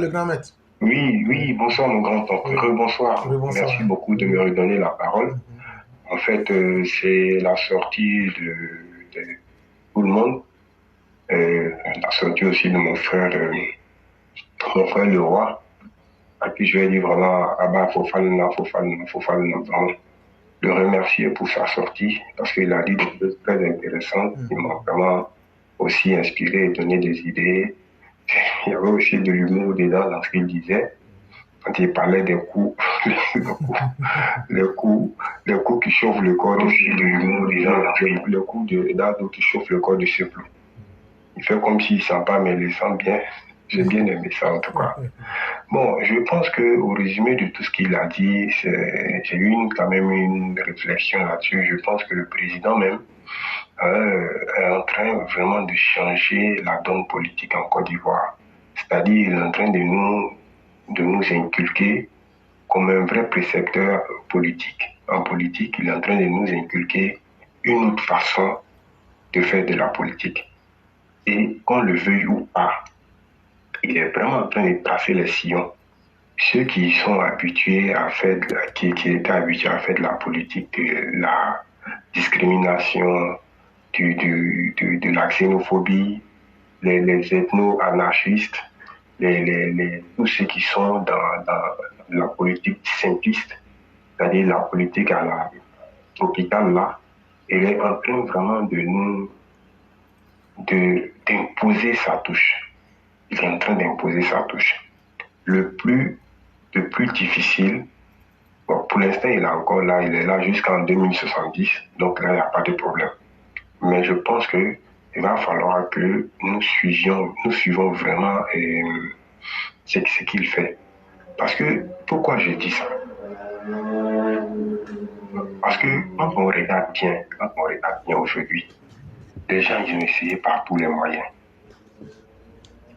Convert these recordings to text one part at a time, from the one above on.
le grand maître. Oui, Oui, oui, bonsoir mon grand-oncle. oui, Rebonsoir. oui, Merci bonsoir. beaucoup de Oui. me redonner la parole. Mhm. En fait, c'est la sortie de tout le monde, la sortie aussi de mon frère le roi, à qui je vais dire vraiment, Abba Fofana, Fofana, Fofana, vraiment le remercier pour sa sortie, parce qu'il a dit des choses très intéressantes qui Mhm. m'ont vraiment aussi inspiré et donné des idées. Il y avait aussi de l'humour dedans dans ce qu'il disait. Quand il parlait des coups, les coups, les coups, les coups qui chauffent le corps de l'humour des gens, le coup d'ado qui chauffe le corps de ce plomb. Il fait comme s'il sent pas, mais il le sent bien. J'ai bien aimé ça en tout cas. Bon, je pense que au résumé de tout ce qu'il a dit, j'ai eu quand même une réflexion là-dessus. Je pense que le président même est en train vraiment de changer la donne politique en Côte d'Ivoire. C'est-à-dire, il est en train de nous inculquer comme un vrai précepteur politique. En politique, il est en train de nous inculquer une autre façon de faire de la politique. Et qu'on le veuille ou pas, il est vraiment en train de tracer les sillons. Ceux qui sont habitués à faire qui étaient habitués à faire de la politique, de la discrimination, de la xénophobie, les ethno-anarchistes, tous ceux qui sont dans la politique simpliste, c'est-à-dire la politique à la tropicale là, il est en train vraiment d'imposer sa touche. Il est en train d'imposer sa touche. Le plus, le plus difficile, bon, pour l'instant, il est encore là, il est là jusqu'en 2070, donc là, il n'y a pas de problème. Mais je pense que il va falloir que nous suivons vraiment ce qu'il fait. Parce que, pourquoi je dis ça? Parce que quand on regarde bien aujourd'hui, les gens, ils ont essayé par tous les moyens.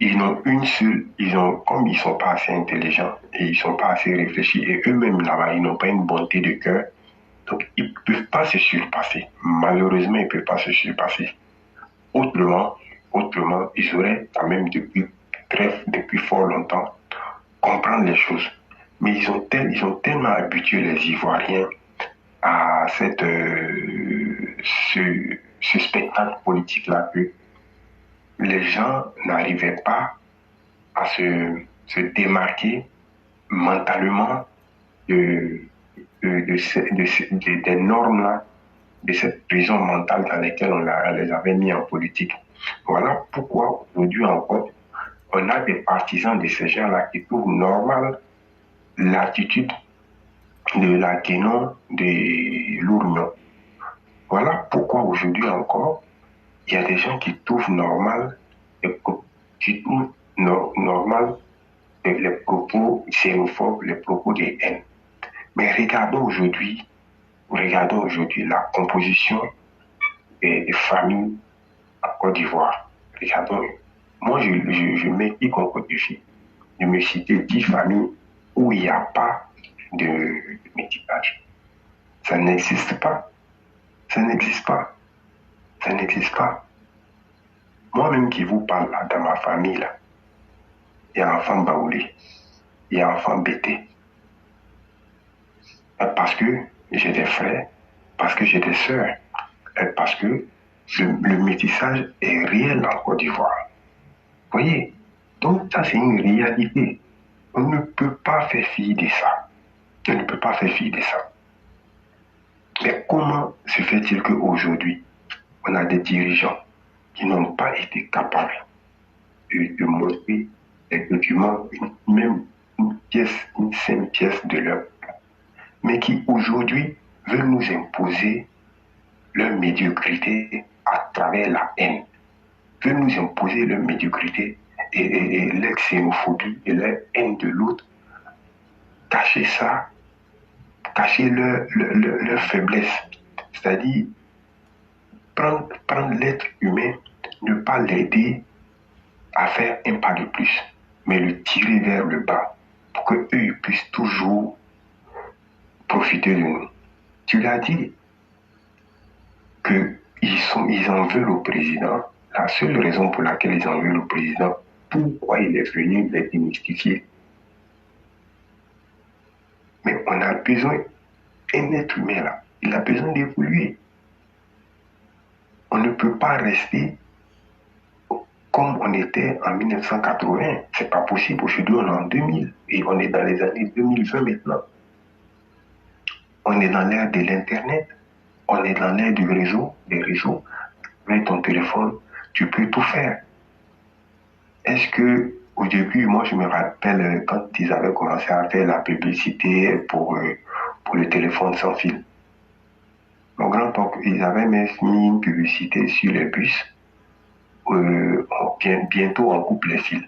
Ils n'ont une seule, comme ils sont pas assez intelligents et ils sont pas assez réfléchis et eux-mêmes là-bas, ils n'ont pas une bonté de cœur, donc ils ne peuvent pas se surpasser. Malheureusement, ils ne peuvent pas se surpasser. Autrement, autrement, ils auraient quand même depuis fort longtemps comprendre les choses. Mais ils ont tellement habitué les Ivoiriens à ce spectacle politique-là que les gens n'arrivaient pas à se démarquer mentalement de, des normes-là, de cette prison mentale dans laquelle les avait mis en politique. Voilà pourquoi aujourd'hui encore, on a des partisans de ces gens-là qui trouvent normal l'attitude de la Guénon de l'Ourgnon. Voilà pourquoi aujourd'hui encore, il y a des gens qui trouvent normal, qui trouvent normal les propos xénophobes, les propos de haine. Mais regardons aujourd'hui la composition des familles en Côte d'Ivoire. Regardons. Moi, je mets quiconque défi de me citer 10 familles où il n'y a pas de métissage. Ça n'existe pas. Ça n'existe pas. Ça n'existe pas. Moi-même qui vous parle là, dans ma famille, là, il y a un enfant baoulé, il y a un enfant bêté. Parce que j'ai des frères, parce que j'ai des sœurs, parce que le métissage est réel en Côte d'Ivoire. Vous voyez? Donc ça, c'est une réalité. On ne peut pas faire fi de ça. On ne peut pas faire fi de ça. Mais comment se fait-il qu'aujourd'hui, on a des dirigeants qui n'ont pas été capables de montrer des documents, même une simple pièce de leur, mais qui aujourd'hui veulent nous imposer leur médiocrité à travers la haine, veulent nous imposer leur médiocrité et leur xénophobie et leur haine de l'autre, cacher ça, cacher leur faiblesse, c'est-à-dire prendre l'être humain, ne pas l'aider à faire un pas de plus, mais le tirer vers le bas pour qu'eux puissent toujours profiter de nous. Tu l'as dit qu'ils ils en veulent au président. La seule raison pour laquelle ils en veulent au président, pourquoi il est venu les démystifier. Mais on a besoin, un être humain là, il a besoin d'évoluer. On ne peut pas rester comme on était en 1980. C'est pas possible. Aujourd'hui, on est en 2000 et on est dans les années 2020 maintenant. On est dans l'ère de l'Internet. On est dans l'ère du réseau, des réseaux. Avec ton téléphone, tu peux tout faire. Est-ce que, au début, moi, je me rappelle quand ils avaient commencé à faire la publicité pour le téléphone sans fil. Mon grand-oncle, ils avaient même mis une publicité sur les bus. Bientôt, on coupe les fils.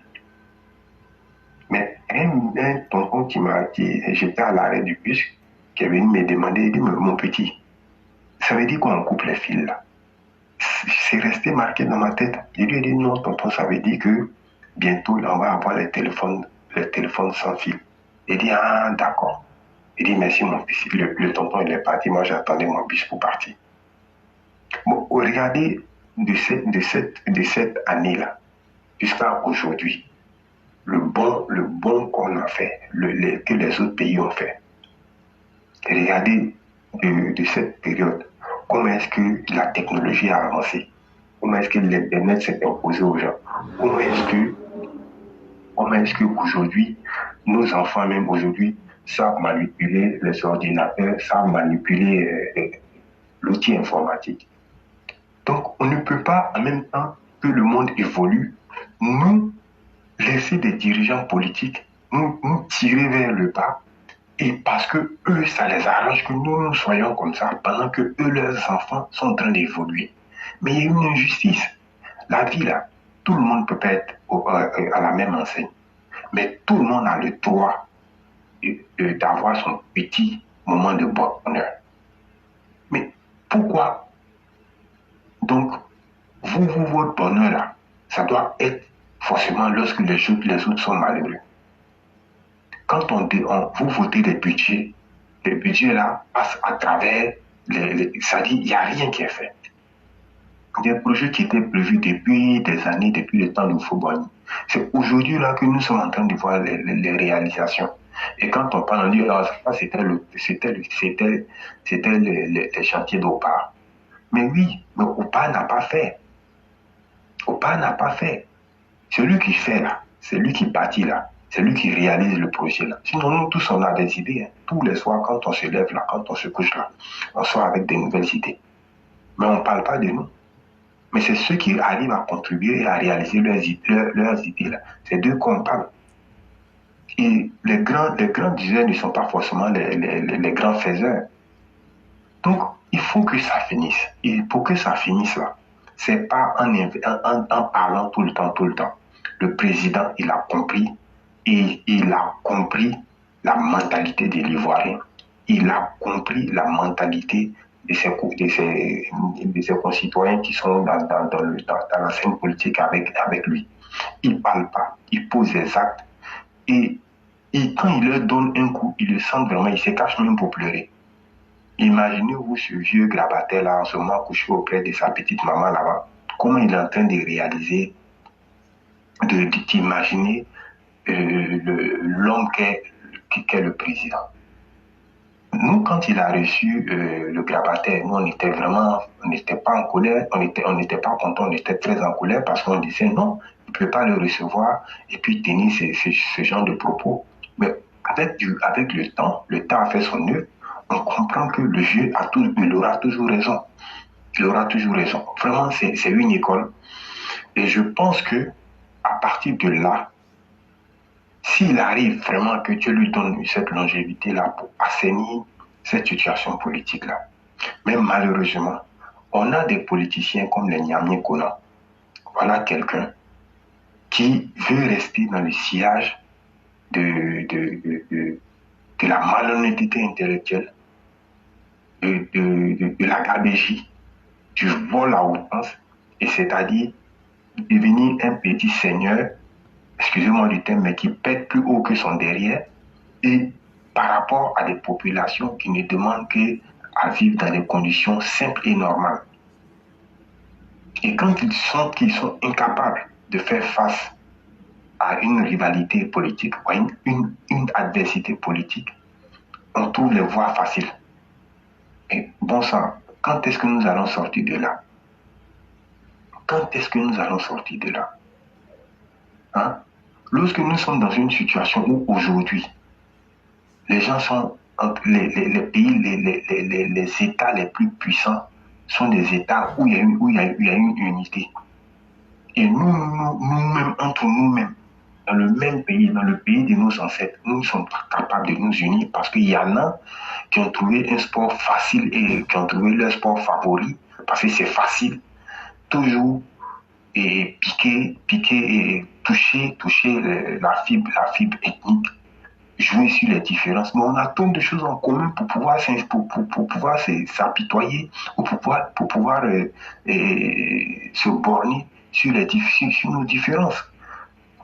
Mais un tonton qui m'a dit, j'étais à l'arrêt du bus, qui est venu me demander, il dit, mon petit, ça veut dire qu'on coupe les fils là. C'est resté marqué dans ma tête. Je lui ai dit, non, tonton, ça veut dire que bientôt, là, on va avoir les téléphones sans fil. Il dit, ah, d'accord. Il dit, merci, mon fils. Le tonton, il est parti. Moi, j'attendais mon bus pour partir. Bon, regardez, de cette année-là jusqu'à aujourd'hui, le bon qu'on a fait, que les autres pays ont fait. Et regardez de cette période, comment est-ce que la technologie a avancé, comment est-ce que l'Internet s'est imposé aux gens, comment est-ce que aujourd'hui, nos enfants même aujourd'hui, savent manipuler les ordinateurs, savent manipuler l'outil informatique. Donc, on ne peut pas, en même temps que le monde évolue, nous laisser des dirigeants politiques nous tirer vers le bas, et parce que eux, ça les arrange que nous soyons comme ça, pendant que eux, leurs enfants, sont en train d'évoluer. Mais il y a une injustice. La vie, là, tout le monde ne peut pas être à la même enseigne. Mais tout le monde a le droit d'avoir son petit moment de bonheur. Mais pourquoi donc, votre bonheur là, ça doit être forcément lorsque les autres sont malheureux. Quand vous votez des budgets, les budgets là passent à travers, ça dit, il n'y a rien qui est fait. Des projets qui étaient prévus depuis des années, depuis le temps de Fobani. C'est aujourd'hui là que nous sommes en train de voir les réalisations. Et quand on parle, on dit, ah, ça c'était les chantiers d'Opa. Mais oui, mais Opa n'a pas fait. Opa n'a pas fait. C'est lui qui fait là, c'est lui qui bâtit là, c'est lui qui réalise le projet là. Sinon, nous tous, on a des idées. Hein. Tous les soirs, quand on se lève là, quand on se couche là, on sort avec des nouvelles idées. Mais on ne parle pas de nous. Mais c'est ceux qui arrivent à contribuer et à réaliser leurs idées là. C'est d'eux qu'on parle. Et les grands diseurs ne sont pas forcément les grands faiseurs. Donc, il faut que ça finisse. Et pour que ça finisse là, c'est pas en parlant tout le temps. Le président, il a compris et il a compris la mentalité de l'Ivoirien. Il a compris la mentalité de ses concitoyens qui sont dans la scène politique avec lui. Il ne parle pas, il pose des actes et quand il leur donne un coup, il le sent vraiment, il se cache même pour pleurer. Imaginez-vous ce vieux grabataire là en ce moment couché auprès de sa petite maman là-bas. Comment il est en train de réaliser, d'imaginer l'homme qu'est le président. Nous, quand il a reçu le grabataire, nous, on n'était pas en colère, on n'était pas content, on était très en colère parce qu'on disait non, il ne peut pas le recevoir et puis tenir ce genre de propos. Mais avec le temps a fait son œuvre, on comprend que le vieux il aura toujours raison. Il aura toujours raison. Vraiment, c'est une école. Et je pense que à partir de là, s'il arrive vraiment que Dieu lui donne cette longévité-là pour assainir cette situation politique-là, mais malheureusement, on a des politiciens comme les Niamey Kona. Voilà quelqu'un qui veut rester dans le sillage de la malhonnêteté intellectuelle, de la gabégie, du vol à outrance, et c'est-à-dire devenir un petit seigneur, excusez-moi du terme, mais qui pète plus haut que son derrière, et par rapport à des populations qui ne demandent qu'à vivre dans des conditions simples et normales. Et quand ils sont incapables de faire face à une rivalité politique, ou à une adversité politique, on trouve les voies faciles. Et bon sang, quand est-ce que nous allons sortir de là? Quand est-ce que nous allons sortir de là? Hein? Lorsque nous sommes dans une situation où aujourd'hui, les gens sont, les pays, les États les plus puissants sont des États où il y a une unité. Et nous-mêmes, entre nous-mêmes, dans le même pays, dans le pays de nos ancêtres, nous ne sommes pas capables de nous unir parce qu'il y en a qui ont trouvé un sport facile et qui ont trouvé leur sport favori parce que c'est facile. Toujours et piquer et toucher la fibre ethnique, jouer sur les différences. Mais on a tant de choses en commun pour pouvoir, pour pouvoir s'apitoyer ou pour pouvoir se borner sur nos différences.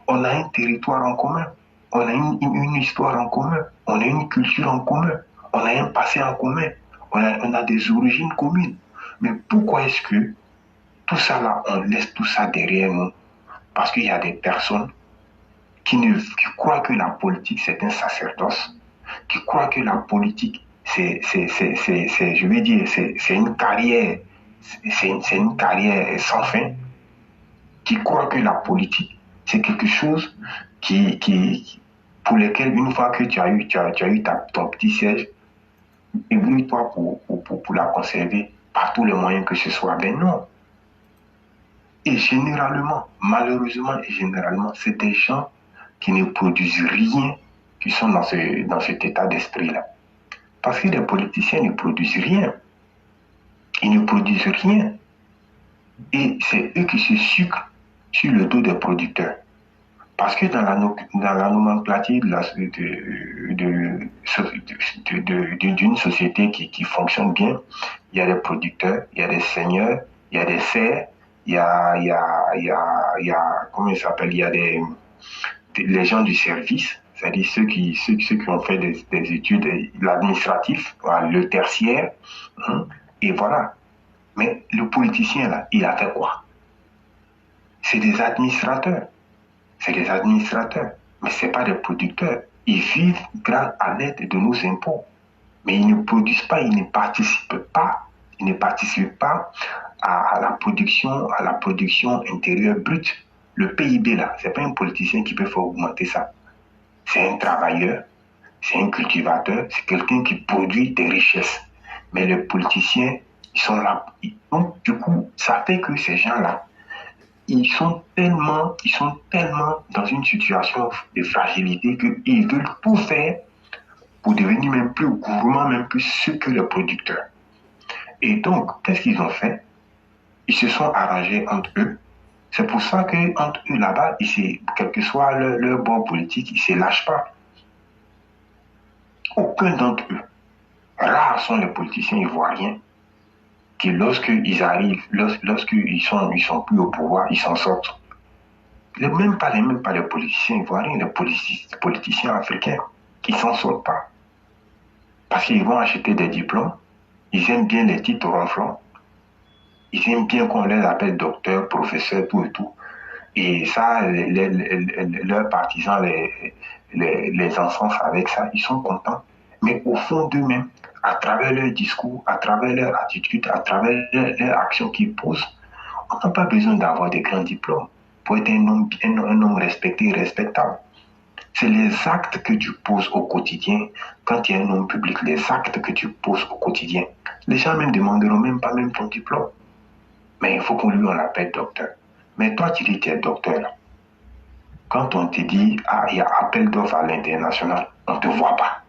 On a un territoire en commun, on a une histoire en commun, on a une culture en commun, on a un passé en commun, on a des origines communes. Mais pourquoi est-ce que tout ça là, on laisse tout ça derrière nous? Parce qu'il y a des personnes qui croient que la politique c'est un sacerdoce, qui croient que la politique je vais dire, c'est une carrière, c'est une carrière sans fin, qui croient que la politique c'est quelque chose pour lequel une fois que tu as eu ton petit siège, ébrouille-toi pour la conserver par tous les moyens que ce soit. Ben non. Et généralement, malheureusement et généralement, c'est des gens qui ne produisent rien qui sont dans cet état d'esprit-là. Parce que les politiciens ne produisent rien. Ils ne produisent rien. Et c'est eux qui se sucrent sur le dos des producteurs. Parce que dans la nomenclature d'une société qui fonctionne bien, il y a des producteurs, il y a des seigneurs, il y a des serfs, il y a comment il s'appelle, il y a les gens du service, c'est-à-dire ceux qui ont fait des études, l'administratif, le tertiaire, hein, et voilà. Mais le politicien, là, il a fait quoi? C'est des administrateurs. C'est des administrateurs, mais ce n'est pas des producteurs. Ils vivent grâce à l'aide de nos impôts. Mais ils ne produisent pas, ils ne participent pas à la production intérieure brute. Le PIB, là, ce n'est pas un politicien qui peut faire augmenter ça. C'est un travailleur, c'est un cultivateur, c'est quelqu'un qui produit des richesses. Mais les politiciens, ils sont là. Donc, du coup, ça fait que ces gens-là, ils sont tellement dans une situation de fragilité qu'ils veulent tout faire pour devenir même plus gourmands, même plus ceux que les producteurs. Et donc, qu'est-ce qu'ils ont fait? Ils se sont arrangés entre eux. C'est pour ça qu'entre eux là-bas, quel que soit leur bord politique, ils ne se lâchent pas. Aucun d'entre eux. Rares sont les politiciens ivoiriens qui, lorsqu'ils arrivent, lorsqu'ils sont plus au pouvoir, ils s'en sortent. Même pas les politiciens ivoiriens, les politiciens africains, qui ne s'en sortent pas. Parce qu'ils vont acheter des diplômes, ils aiment bien les titres ronflants, ils aiment bien qu'on les appelle docteur, professeur, tout et tout. Et ça, leurs partisans les encensent avec ça, ils sont contents. Mais au fond d'eux-mêmes, à travers leur discours, à travers leur attitude, à travers leur action qu'ils posent, on n'a pas besoin d'avoir des grands diplômes pour être un homme respecté et respectable. C'est les actes que tu poses au quotidien, quand tu es un homme public, les actes que tu poses au quotidien. Les gens ne demanderont même pas même ton diplôme. Mais il faut qu'on lui appelle docteur. Mais toi, tu dis que tu es docteur. Quand on te dit, il y a appel d'offres à l'international, on ne te voit pas.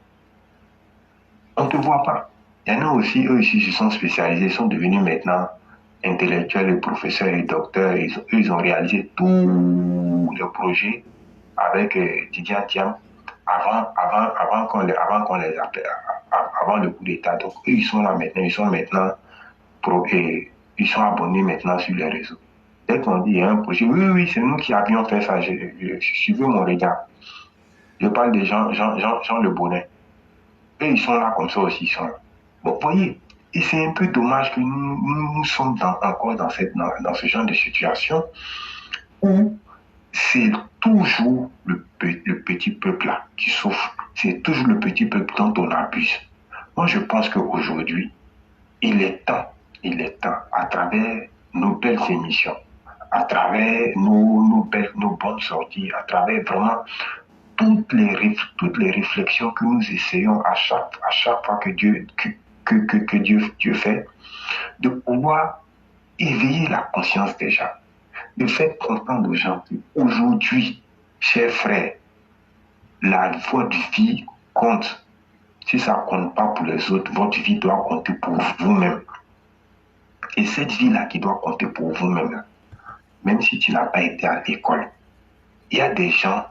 On ne te voit pas. Il y en a aussi, eux ici, se sont spécialisés, ils sont devenus maintenant intellectuels, et professeurs et docteurs. Ils ont réalisé tous les projets avec Didier Thiam avant qu'on les appelle, avant le coup d'État. Donc, eux, ils sont là maintenant, ils sont abonnés maintenant sur les réseaux. Dès qu'on dit il y a un projet, oui, c'est nous qui avions fait ça, je suivais mon regard. Je parle des Jean Le Bonnet. Eux, ils sont là comme ça aussi, ils sont là. Bon, vous voyez, et c'est un peu dommage que nous sommes encore dans ce genre de situation où c'est toujours le petit peuple là qui souffre. C'est toujours le petit peuple dont on abuse. Moi, je pense qu'aujourd'hui, il est temps, à travers nos belles émissions, à travers nos bonnes sorties, à travers vraiment toutes les réflexions que nous essayons à chaque fois que Dieu fait, de pouvoir éveiller la conscience des gens, de faire comprendre aux gens qu'aujourd'hui, chers frères, votre vie compte. Si ça ne compte pas pour les autres, votre vie doit compter pour vous-même. Et cette vie-là qui doit compter pour vous-même, même si tu n'as pas été à l'école, il y a des gens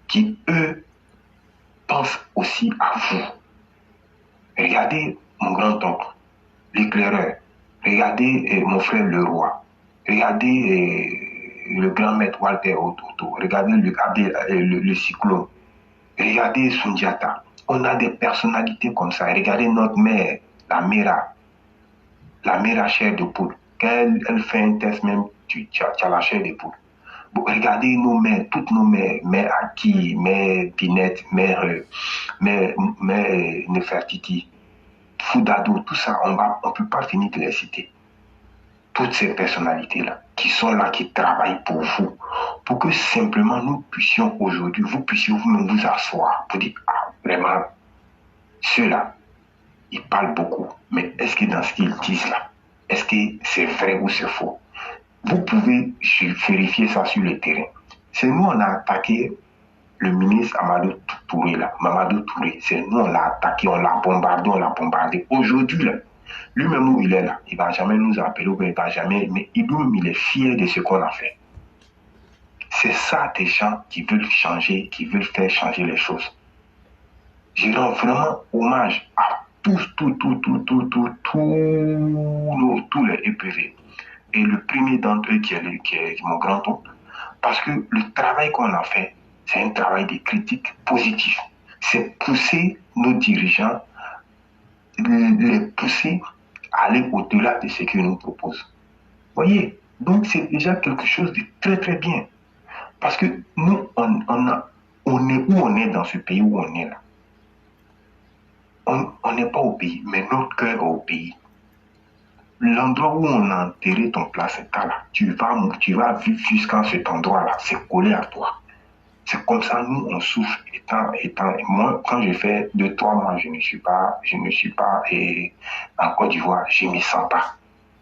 qui, eux, pensent aussi à vous. Regardez mon grand-oncle, l'éclaireur. Regardez mon frère le roi. Regardez le grand maître Walter Ototo. Regardez le cyclone. Regardez Sundiata. On a des personnalités comme ça. Regardez notre mère, la mère chair de poule. Quand elle fait un test même, tu as la chair de poule. Bon, regardez nos mères, toutes nos mères, mère Aki, mère Pinette, mère Nefertiti, Foudado, tout ça, on ne peut pas finir de les citer. Toutes ces personnalités-là, qui sont là, qui travaillent pour vous, pour que simplement nous puissions aujourd'hui, vous puissiez vous-même vous asseoir, pour dire, ah, vraiment, ceux-là, ils parlent beaucoup, mais est-ce que dans ce qu'ils disent là, est-ce que c'est vrai ou c'est faux? Vous pouvez vérifier ça sur le terrain. C'est nous, on a attaqué le ministre Amadou Touré, là. Mamadou Touré. C'est nous, on l'a attaqué, on l'a bombardé. Aujourd'hui, là, lui-même où il est là, il ne va jamais nous appeler, ou il va jamais, mais lui-même, il est fier de ce qu'on a fait. C'est ça des gens qui veulent changer, qui veulent faire changer les choses. Je rends vraiment hommage à tous les EPV. Et le premier d'entre eux qui est mon grand-oncle, parce que le travail qu'on a fait, c'est un travail de critique positive. C'est pousser nos dirigeants, les pousser à aller au-delà de ce qu'ils nous proposent. Voyez, donc c'est déjà quelque chose de très très bien. Parce que nous, on est où on est dans ce pays où on est là. On n'est pas au pays, mais notre cœur est au pays. L'endroit où on a enterré ton placenta là, tu vas vivre jusqu'à cet endroit-là, c'est collé à toi. C'est comme ça, nous, on souffre moi, quand je fais 2-3 mois, je ne suis pas en Côte d'Ivoire, je ne me sens pas.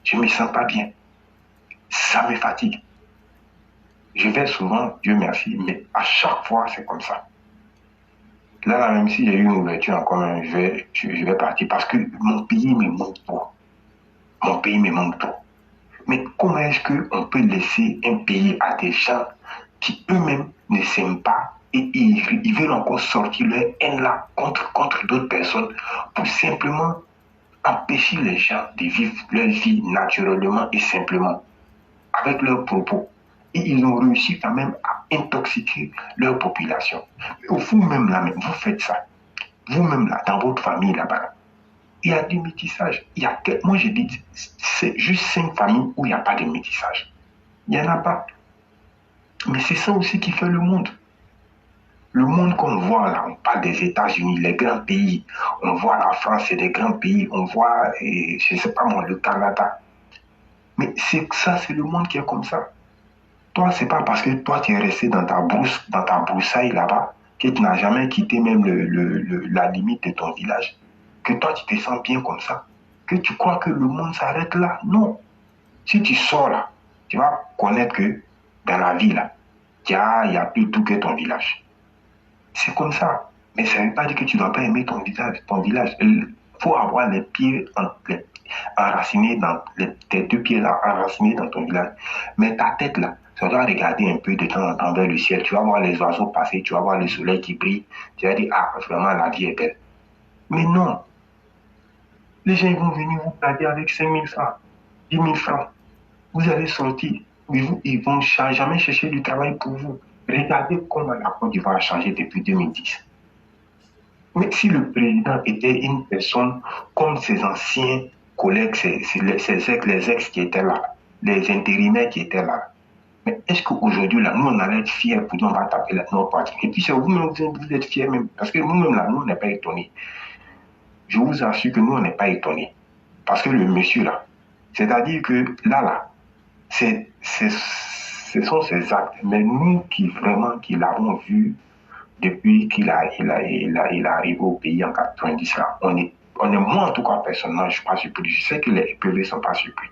Je ne me sens pas bien. Ça me fatigue. Je vais souvent, Dieu merci, mais à chaque fois, c'est comme ça. Là, même si j'ai eu une ouverture en commun, je vais partir parce que mon pays me manque trop. Mon pays me manque trop. Mais comment est-ce qu'on peut laisser un pays à des gens qui eux-mêmes ne s'aiment pas et ils veulent encore sortir leur haine là contre d'autres personnes pour simplement empêcher les gens de vivre leur vie naturellement et simplement avec leurs propos. Et ils ont réussi quand même à intoxiquer leur population. Vous-même là, vous faites ça. Vous-même là, dans votre famille là-bas, il y a du métissage. Moi, je dis, c'est juste 5 familles où il n'y a pas de métissage. Il n'y en a pas. Mais c'est ça aussi qui fait le monde. Le monde qu'on voit là, on parle des États-Unis, les grands pays. On voit la France, c'est des grands pays. On voit, je ne sais pas moi, le Canada. Mais ça, c'est le monde qui est comme ça. Toi, c'est pas parce que toi, tu es resté dans ta broussaille là-bas, que tu n'as jamais quitté même la limite de ton village, que toi, tu te sens bien comme ça, que tu crois que le monde s'arrête là. Non. Si tu sors là, tu vas connaître que dans la vie là, il y a plus tout que ton village. C'est comme ça. Mais ça ne veut pas dire que tu ne dois pas aimer ton village. Il faut avoir les pieds enracinés tes 2 pieds là, enracinés dans ton village. Mais ta tête là, ça doit regarder un peu de temps en temps vers le ciel. Tu vas voir les oiseaux passer, tu vas voir le soleil qui brille. Tu vas dire, ah, vraiment, la vie est belle. Mais non. Les gens vont venir vous blaguer avec 5 000 francs, 10 000 francs. Vous allez sortir. Ils vont jamais chercher du travail pour vous. Regardez comment la Côte d'Ivoire a changé depuis 2010. Mais si le président était une personne comme ses anciens collègues, les ex qui étaient là, les intérimaires qui étaient là, Mais est-ce qu'aujourd'hui, là, nous, on allait être fiers pour dire on va taper notre parti? Et puis, c'est vous-même, vous êtes fiers même. Parce que nous-mêmes, là, nous, on n'est pas étonnés. Je vous assure que nous, on n'est pas étonnés. Parce que le monsieur, là, c'est-à-dire que là, ce sont ses actes. Mais nous qui vraiment, qui l'avons vu depuis qu'il il arrivé au pays en 90, là, on est moi en tout cas personnellement, je ne suis pas surpris. Je sais que les PV ne sont pas surpris.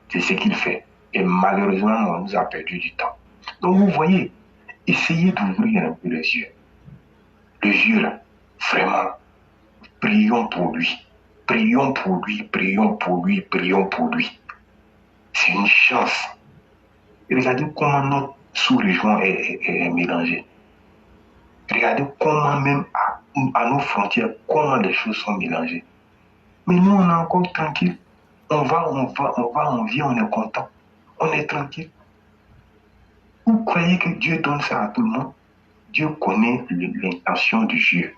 C'est ce qu'il fait. Et malheureusement, on nous a perdu du temps. Donc vous voyez, essayez d'ouvrir un peu les yeux. Les yeux là, vraiment, prions pour lui. Prions pour lui, prions pour lui, prions pour lui. C'est une chance. Et regardez comment notre sous-région est mélangée. Regardez comment même à nos frontières, comment les choses sont mélangées. Mais nous, on est encore tranquille. On vient, on est content. On est tranquille. Vous croyez que Dieu donne ça à tout le monde? Dieu connaît l'intention de Dieu.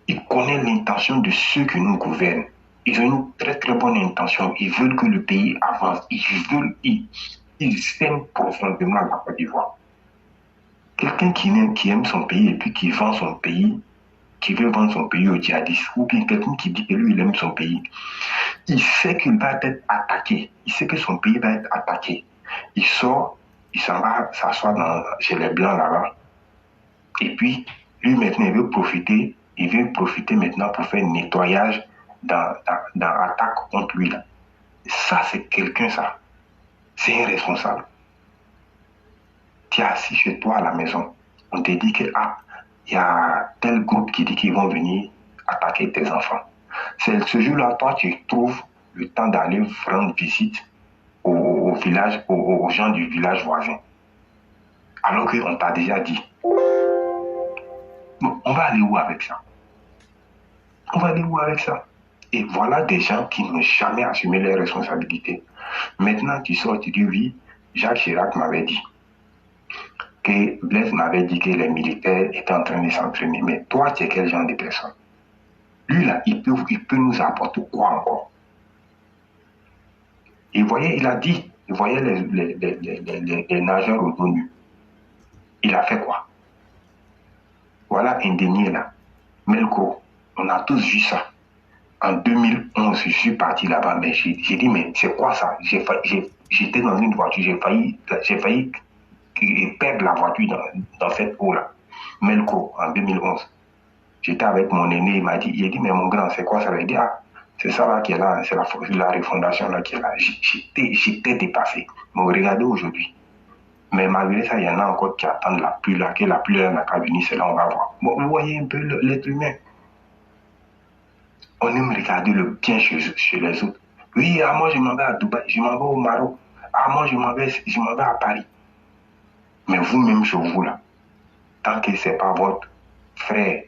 Il connaît l'intention de ceux qui nous gouvernent. Ils ont une très très bonne intention. Ils veulent que le pays avance. Ils aiment profondément la Côte d'Ivoire. Quelqu'un qui aime son pays et puis qui vend son pays, qui veut vendre son pays aux djihadistes, ou bien quelqu'un qui dit que lui, il aime son pays, il sait qu'il va être attaqué. Il sait que son pays va être attaqué. Il sort, il s'en va s'asseoir chez les Blancs là-bas. Et puis, lui maintenant, il veut profiter maintenant pour faire un nettoyage dans l'attaque contre lui. Là. Ça, c'est quelqu'un, ça. C'est un responsable. Tu es assis chez toi à la maison. On te dit que, il y a tel groupe qui dit qu'ils vont venir attaquer tes enfants. C'est ce jour-là, toi, tu trouves le temps d'aller rendre visite au village, aux gens du village voisin. Alors qu'on t'a déjà dit. Bon, on va aller où avec ça? On va aller où avec ça? Et voilà des gens qui n'ont jamais assumé leurs responsabilités. Maintenant, tu sors, tu dis oui, Jacques Chirac m'avait dit que Blaise m'avait dit que les militaires étaient en train de s'entraîner. Mais toi, tu es quel genre de personne? Lui, là, il peut nous apporter quoi encore? Il voyait les nageurs au dos nu. Il a fait quoi? Voilà un dénier là. Melco, on a tous vu ça. En 2011, je suis parti là-bas, mais j'ai dit, mais c'est quoi ça? J'étais dans une voiture, j'ai failli perdre la voiture dans cette eau-là. Melco, en 2011. J'étais avec mon aîné, il m'a dit, mais mon grand, c'est quoi ça? Il dit, c'est ça là qui est là, c'est la refondation là qui est là. J'étais dépassé. Mais regardez aujourd'hui. Mais malgré ça, il y en a encore qui attendent la pluie là, que la pluie là n'a qu'à venir, c'est là on va voir. Bon, vous voyez un peu l'être humain. On aime regarder le bien chez les autres. Oui, moi je m'en vais à Dubaï, je m'en vais au Maroc. Moi je m'en vais à Paris. Mais vous-même chez vous là, tant que ce n'est pas votre frère,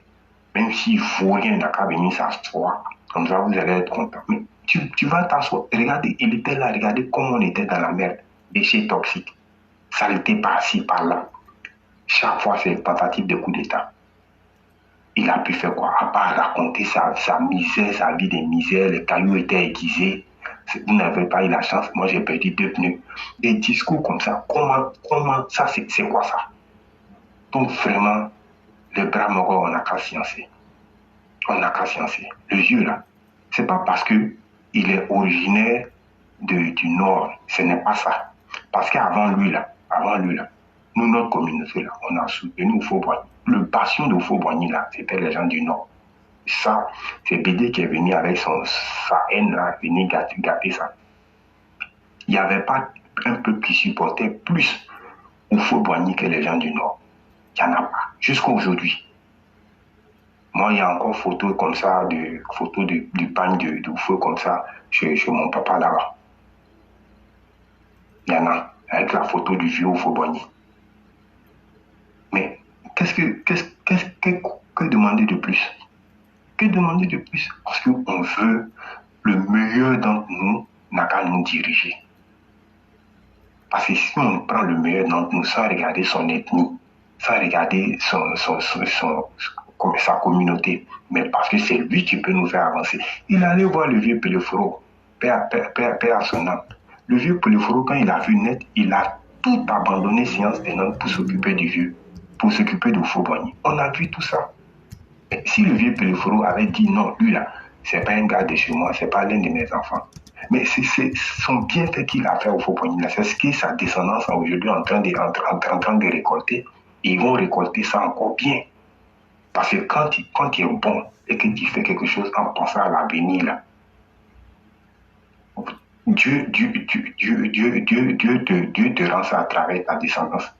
même s'il ne faut rien, il n'a qu'à venir s'asseoir. Comme ça, vous allez être content. Mais tu vas t'asseoir. Regardez, il était là, regardez comment on était dans la merde. Déchets toxiques. Saleté par-ci, par-là. Chaque fois, c'est une tentative de coup d'État. Il a pu faire quoi? À part raconter sa misère, sa vie de misère, les cailloux étaient aiguisés. Vous n'avez pas eu la chance, moi j'ai perdu 2 pneus. Des discours comme ça, comment ça, c'est quoi ça? Donc vraiment, le bras mort, on n'a qu'à sciencer. On n'a qu'à sciencer. Le vieux là, c'est pas parce qu'il est originaire du Nord, ce n'est pas ça. Parce qu'avant lui là, nous, notre communauté là, on a soutenu Oufo-Boigny. Le bastion de Oufo-Boigny là, c'était les gens du Nord. Ça, c'est BD qui est venu avec sa haine là, venir gâter ça. Il n'y avait pas un peuple qui supportait plus Oufo-Boigny que les gens du Nord. Il n'y en a pas, jusqu'à aujourd'hui. Moi, il y a encore photos comme ça, photos du bagne de feu comme ça, chez mon papa là-bas. Il y en a, avec la photo du vieux Oufo-Boigny. Mais que demander de plus? Que demander de plus? Parce qu'on veut le meilleur d'entre nous, n'a qu'à nous diriger. Parce que si on prend le meilleur d'entre nous sans regarder son ethnie, sans regarder sa communauté, mais parce que c'est lui qui peut nous faire avancer. Il allait voir le vieux Peleforo, père à son âme. Le vieux Peleforo, quand il a vu net, il a tout abandonné séance tenante pour s'occuper du vieux, pour s'occuper de Foboni. On a vu tout ça. Et si le vieux Peliforo avait dit non, lui là, c'est pas un gars de chez moi, c'est pas l'un de mes enfants. Mais c'est son bienfait qu'il a fait au Foboni, c'est ce que sa descendance est aujourd'hui en train de récolter. Ils vont récolter ça encore bien. Parce que quand tu es bon et que tu fais quelque chose en pensant à l'avenir, là, Dieu te rend ça à travers ta descendance.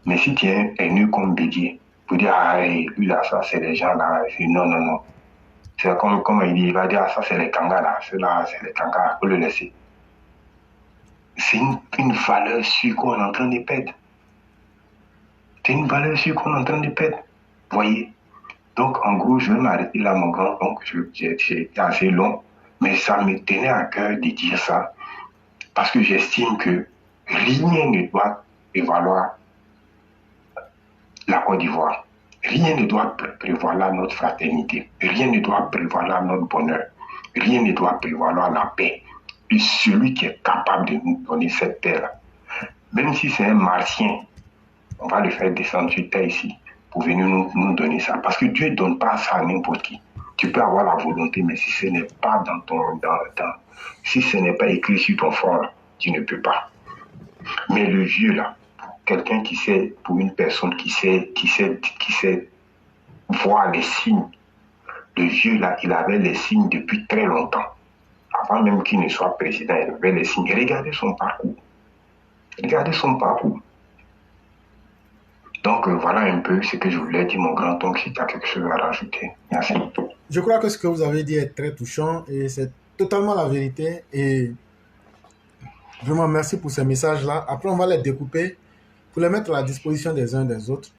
Mais si tu es nu comme Bédier, pour dire, ah, lui là, ça, c'est les gens là, non, non, non. C'est comme il dit, il va dire, ah, ça, c'est les kangas là, ceux-là, c'est les kangas, il faut le laisser. C'est une valeur sûre qu'on est en train de perdre. C'est une valeur sûre qu'on est en train de perdre. Voyez? Donc, en gros, je vais m'arrêter là, mon grand. Donc, j'ai été assez long, mais ça me tenait à cœur de dire ça, parce que j'estime que rien ne doit prévaloir la Côte d'Ivoire. Rien ne doit prévaloir notre fraternité. Rien ne doit prévaloir notre bonheur. Rien ne doit prévaloir la paix. Et celui qui est capable de nous donner cette paix-là, même si c'est un martien, on va le faire descendre sur terre ici pour venir nous donner ça. Parce que Dieu ne donne pas ça à n'importe qui. Tu peux avoir la volonté, mais si ce n'est pas si ce n'est pas écrit sur ton front, tu ne peux pas. Mais le vieux là, quelqu'un qui sait, pour une personne qui sait voir les signes, le vieux là, il avait les signes depuis très longtemps. Avant même qu'il ne soit président, il avait les signes. Regardez son parcours. Regardez son parcours. Donc voilà un peu ce que je voulais dire, mon grand oncle, si tu as quelque chose à rajouter. Merci. Je crois que ce que vous avez dit est très touchant et c'est totalement la vérité. Et vraiment, merci pour ces messages-là. Après, on va les découper pour les mettre à la disposition des uns des autres.